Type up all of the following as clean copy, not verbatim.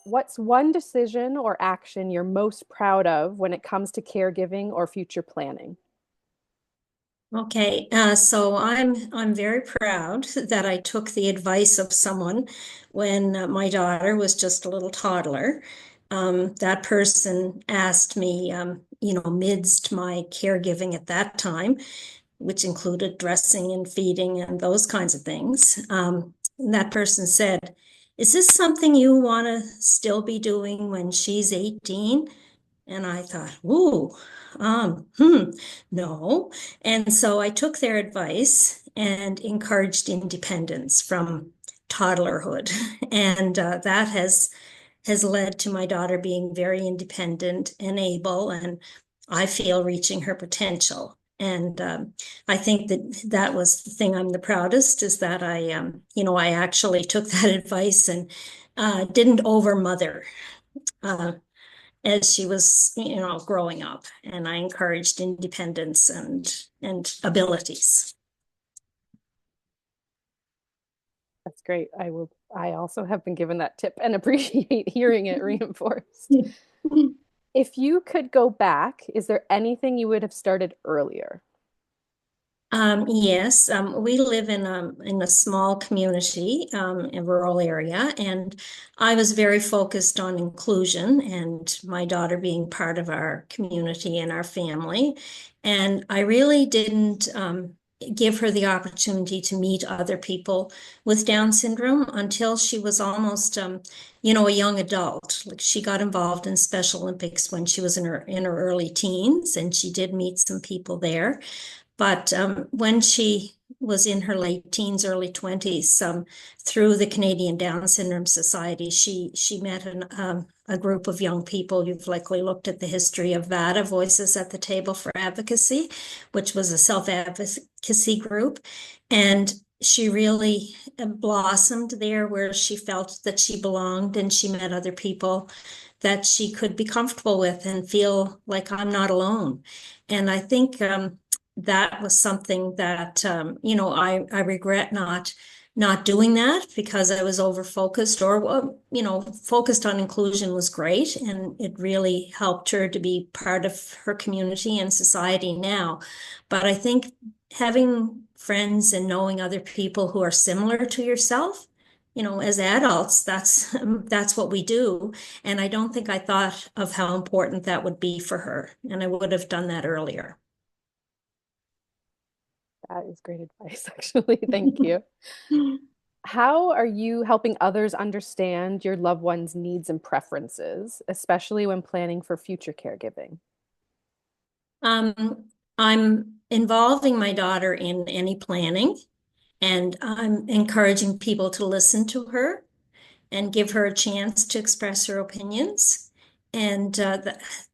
What's one decision or action you're most proud of when it comes to caregiving or future planning? Okay, so I'm very proud that I took the advice of someone when my daughter was just a little toddler. That person asked me, midst my caregiving at that time, which included dressing and feeding and those kinds of things. And that person said, "Is this something you want to still be doing when she's 18?" And I thought, ooh, um, hmm, no. And so I took their advice and encouraged independence from toddlerhood. And that has led to my daughter being very independent and able, and I feel reaching her potential. And I think that that was the thing I'm the proudest is that I actually took that advice and didn't over mother. Uh, as she was, growing up, and I encouraged independence and abilities. That's great. I also have been given that tip and appreciate hearing it reinforced. If you could go back, is there anything you would have started earlier? Yes, we live in a small community, in a rural area, and I was very focused on inclusion and my daughter being part of our community and our family. And I really didn't give her the opportunity to meet other people with Down syndrome until she was almost, a young adult. Like she got involved in Special Olympics when she was in her early teens, and she did meet some people there. But when she was in her late teens, early 20s, through the Canadian Down Syndrome Society, she met a group of young people. You've likely looked at the history of VADA, Voices at the Table for Advocacy, which was a self-advocacy group. And she really blossomed there where she felt that she belonged and she met other people that she could be comfortable with and feel like I'm not alone. And I think that was something that I regret not doing that because I was over focused or focused on inclusion was great and it really helped her to be part of her community and society now. But I think having friends and knowing other people who are similar to yourself, as adults, that's what we do. And I don't think I thought of how important that would be for her, and I would have done that earlier. That is great advice, actually. Thank you. How are you helping others understand your loved one's needs and preferences, especially when planning for future caregiving? I'm involving my daughter in any planning, and I'm encouraging people to listen to her and give her a chance to express her opinions. And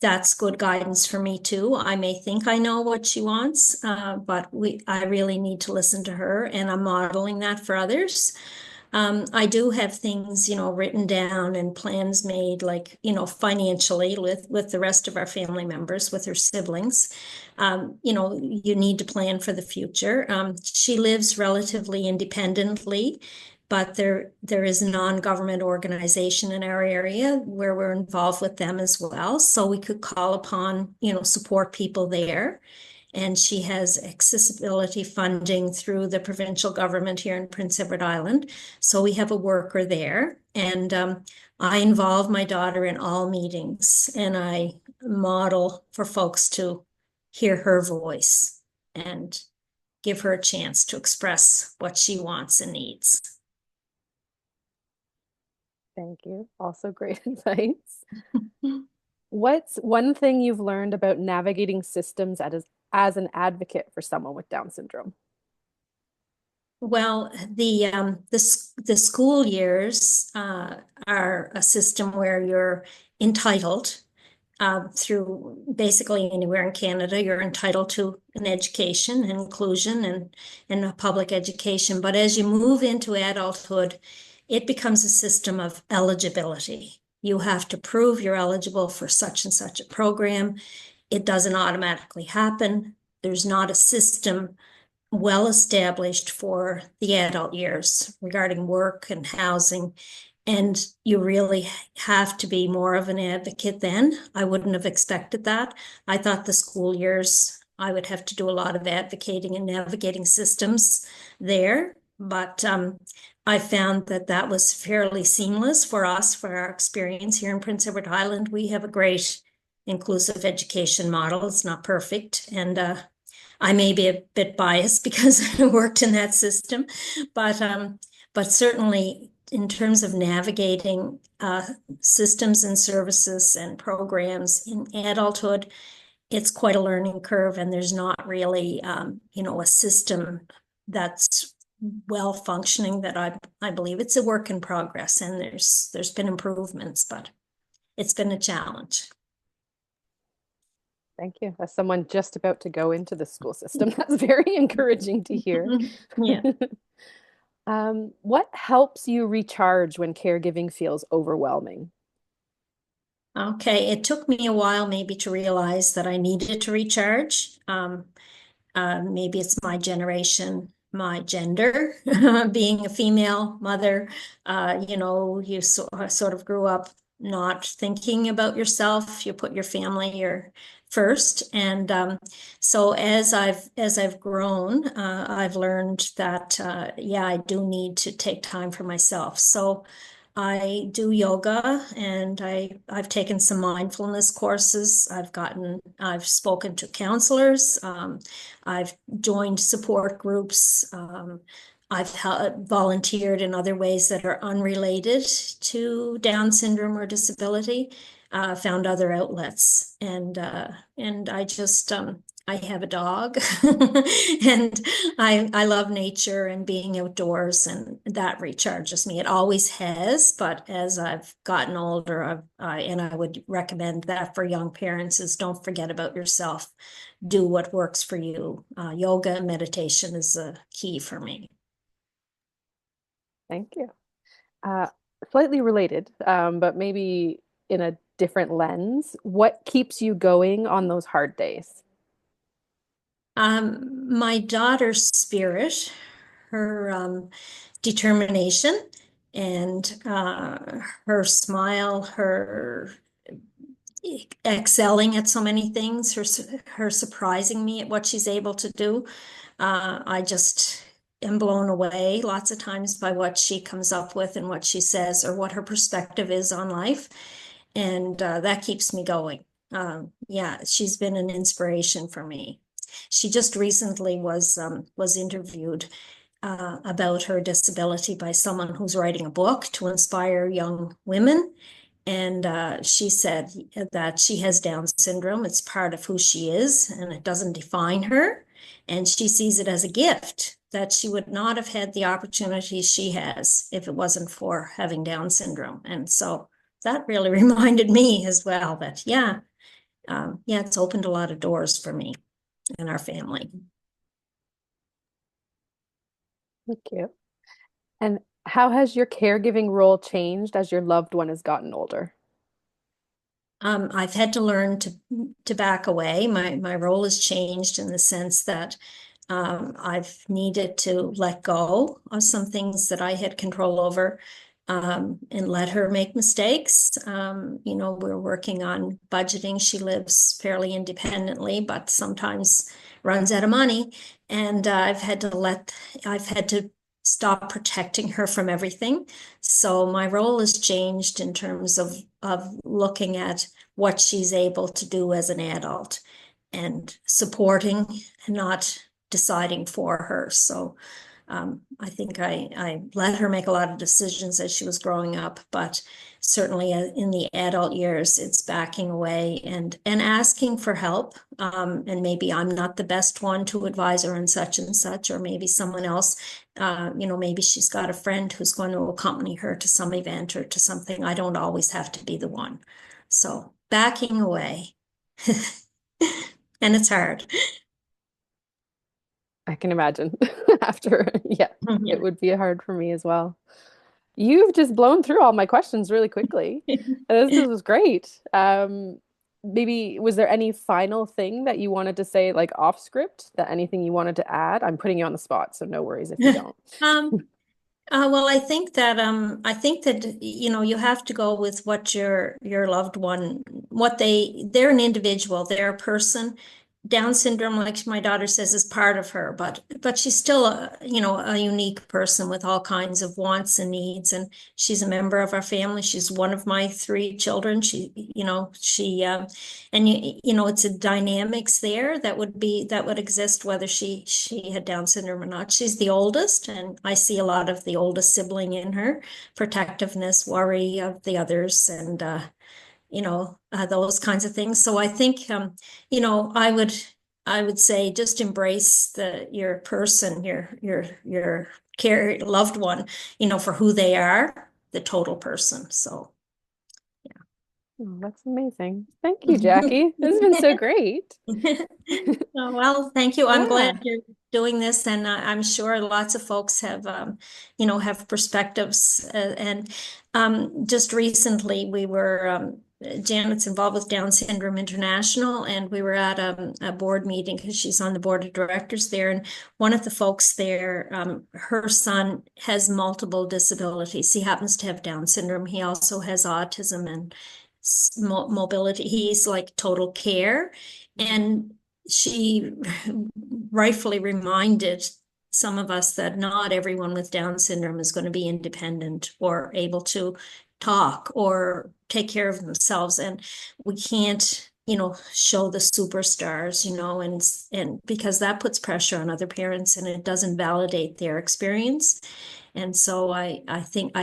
that's good guidance for me too. I may think I know what she wants, but I really need to listen to her, and I'm modeling that for others. I do have things, written down and plans made, like, financially with the rest of our family members, with her siblings. You need to plan for the future. She lives relatively independently, but there is a non-government organization in our area where we're involved with them as well. So we could call upon, support people there. And she has accessibility funding through the provincial government here in Prince Edward Island. So we have a worker there. And I involve my daughter in all meetings and I model for folks to hear her voice and give her a chance to express what she wants and needs. Thank you. Also great advice. What's one thing you've learned about navigating systems as an advocate for someone with Down syndrome? Well, the school years are a system where you're entitled through basically anywhere in Canada, you're entitled to an education and inclusion and a public education. But as you move into adulthood, it becomes a system of eligibility. You have to prove you're eligible for such and such a program. It doesn't automatically happen. There's not a system well established for the adult years regarding work and housing. And you really have to be more of an advocate then. I wouldn't have expected that. I thought the school years, I would have to do a lot of advocating and navigating systems there. But I found that that was fairly seamless for us, for our experience here in Prince Edward Island. We have a great inclusive education model. It's not perfect. And I may be a bit biased because I worked in that system, but certainly in terms of navigating systems and services and programs in adulthood, it's quite a learning curve, and there's not really, a system that's well functioning that I believe it's a work in progress, and there's been improvements, but it's been a challenge. Thank you. As someone just about to go into the school system, that's very encouraging to hear. Yeah. What helps you recharge when caregiving feels overwhelming? Okay, it took me a while maybe to realize that I needed to recharge. Maybe it's my generation, my gender, being a female mother. You sort of grew up not thinking about yourself. You put your family first, and so as I've grown, I've learned that yeah, I do need to take time for myself. So I do yoga, and I've taken some mindfulness courses. I've spoken to counselors. I've joined support groups. I've volunteered in other ways that are unrelated to Down syndrome or disability. Found other outlets, and I have a dog, and I love nature and being outdoors, and that recharges me. It always has, but as I've gotten older, and I would recommend that for young parents is don't forget about yourself. Do what works for you. Yoga and meditation is a key for me. Thank you. Uh, Slightly related, but maybe in a different lens. What keeps you going on those hard days? My daughter's spirit, her determination, and her smile, her excelling at so many things, her surprising me at what she's able to do. I just am blown away lots of times by what she comes up with and what she says or what her perspective is on life. And that keeps me going. Yeah, she's been an inspiration for me. She just recently was interviewed about her disability by someone who's writing a book to inspire young women. And she said that she has Down syndrome. It's part of who she is, and it doesn't define her. And she sees it as a gift that she would not have had the opportunities she has if it wasn't for having Down syndrome. And so that really reminded me as well that, yeah, yeah, it's opened a lot of doors for me and our family. Thank you. And how has your caregiving role changed as your loved one has gotten older? I've had to learn to back away. My role has changed in the sense that I've needed to let go of some things that I had control over, and let her make mistakes. We're working on budgeting. She lives fairly independently, but sometimes runs out of money, and I've had to stop protecting her from everything. So my role has changed in terms of looking at what she's able to do as an adult and supporting and not deciding for her. So I think I let her make a lot of decisions as she was growing up, but certainly in the adult years, it's backing away and asking for help. And maybe I'm not the best one to advise her on such and such, or maybe someone else. Maybe she's got a friend who's going to accompany her to some event or to something. I don't always have to be the one. So backing away. And it's hard. I can imagine after, yeah, it Yeah. would be hard for me as well. You've just blown through all my questions really quickly. This was great. Maybe was there any final thing that you wanted to say, like off script, that anything you wanted to add? I'm putting you on the spot, so no worries if you don't. Um, Well, I think that you have to go with what your loved one, they're an individual, they're a person. Down syndrome, like my daughter says, is part of her, but she's still a unique person with all kinds of wants and needs, and she's a member of our family. She's one of my three children. And it's a dynamics there that would exist whether she had Down syndrome or not. She's the oldest, and I see a lot of the oldest sibling in her, protectiveness, worry of the others, and those kinds of things. So I think I would say just embrace your person, your care loved one, for who they are, the total person. So Oh, that's amazing. Thank you, yeah. Jackie. This has been so great. Oh, well, thank you. I'm glad Yeah. you're doing this, and I'm sure lots of folks have perspectives. And just recently, Janet's involved with Down Syndrome International, and we were at a board meeting because she's on the board of directors there. And one of the folks there, her son has multiple disabilities. He happens to have Down syndrome. He also has autism and mobility. He's like total care. And she rightfully reminded some of us that not everyone with Down syndrome is going to be independent or able to talk or take care of themselves. And we can't, show the superstars, and because that puts pressure on other parents and it doesn't validate their experience. And so I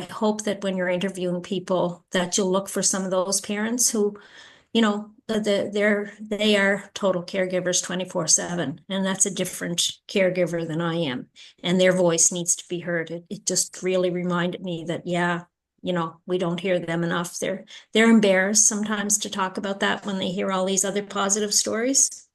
hope that when you're interviewing people that you'll look for some of those parents who they are total caregivers 24/7, and that's a different caregiver than I am, and their voice needs to be heard. It just really reminded me that, yeah, we don't hear them enough. They're embarrassed sometimes to talk about that when they hear all these other positive stories,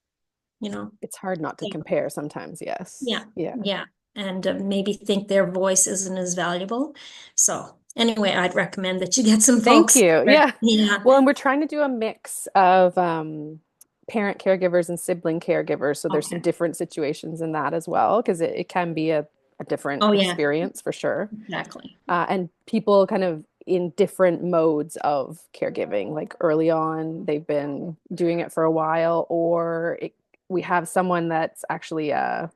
you know. It's hard not to compare sometimes, Yeah, yes. Yeah. yeah, and maybe think their voice isn't as valuable. So anyway, I'd recommend that you get some Thank folks. you. Yeah. Yeah. Well, and we're trying to do a mix of parent caregivers and sibling caregivers. So there's some Okay. different situations in that as well, because it can be a different Oh yeah, experience for sure. exactly. And people kind of in different modes of caregiving. Like early on, they've been doing it for a while, or we have someone that's actually I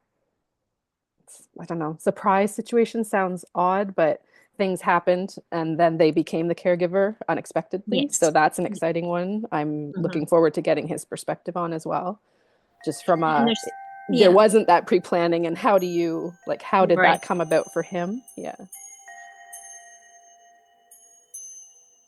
don't know, surprise situation sounds odd, but things happened and then they became the caregiver unexpectedly. So Yes. that's an exciting one. I'm looking Mhm. forward to getting his perspective on as well. Just from And there yeah, wasn't that pre-planning, and how do you like how did that right. come about for him? Yeah.